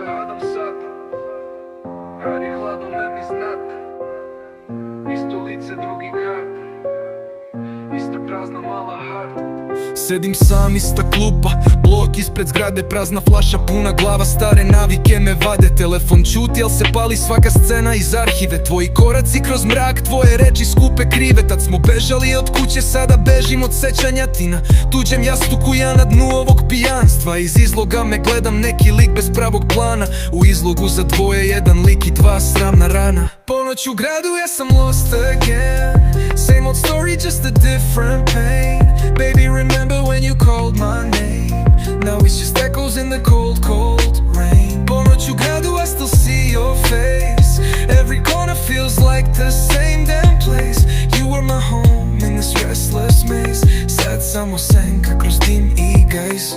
се гадам сад, ради хладно ме ми знат. Исто лице, други град, ista prazna mala harta. Sedim sam, ista klupa, blok ispred zgrade, prazna flaša, puna glava, stare navike me vade. Telefon čuti, al se pali svaka scena iz arhive. Tvoji koraci kroz mrak, tvoje reči skupe krive. Tad smo bežali od kuće, sada bežim od sećanja ti na tuđem jastuku, ja na dnu ovog pijanstva. Iz izloga me gledam, neki lik bez pravog plana. U izlogu za dvoje, jedan lik i dva sramna rana. Ponoć u gradu, ja sam lost again. Same old story, just a different pain. Baby, remember when you called my name? Now it's just echoes in the cold, cold rain. Ponoć u gradu, I still see your face. Every corner feels like the same damn place. You were my home in this restless maze. Sad samo senka kroz dim i gajz.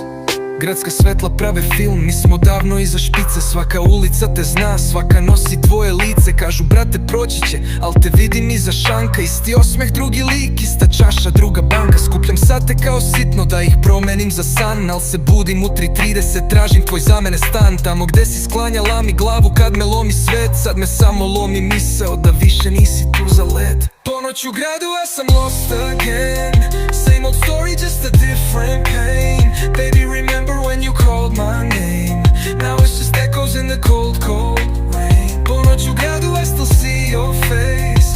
Gradska svetla prave film, mi smo davno iza špice. Svaka ulica te zna, svaka nosi tvoje lice. Kažu brate proći će, al te vidim iza šanka. Isti osmeh, drugi lik, ista čaša, druga banka. Skupljam sate kao sitno da ih promenim za san. Al se budim u 3:30, tražim tvoj za mene stan. Tamo gde si sklanjala mi glavu kad me lomi svet. Sad me samo lomi misao da više nisi tu za let. Ponoć u gradu, ja sam lost again. Same old story, just a different pain. Baby, remember when you called my name? Now it's just echoes in the cold, cold rain. Ponoć u gradu, I still see your face.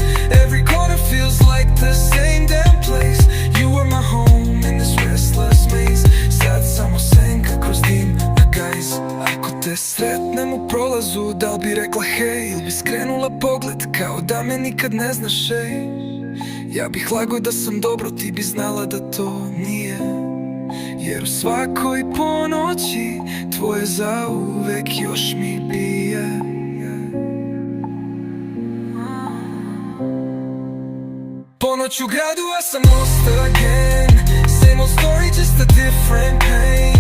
Every corner feels like the same damn place. You were my home in this restless maze. Sad samo senka kroz dim na gajz. Ako te sretnem u prolazu, da li bi rekla hej? Ili bi skrenula pogled kao da me nikad ne znaš, ej? Ja bih lago da sam dobro, ti bi znala da to nije. Jer u svakoj ponoći tvoje zauvek još mi bije. Ponoć u gradu, ja sam lost again. Same old story, just a different pain.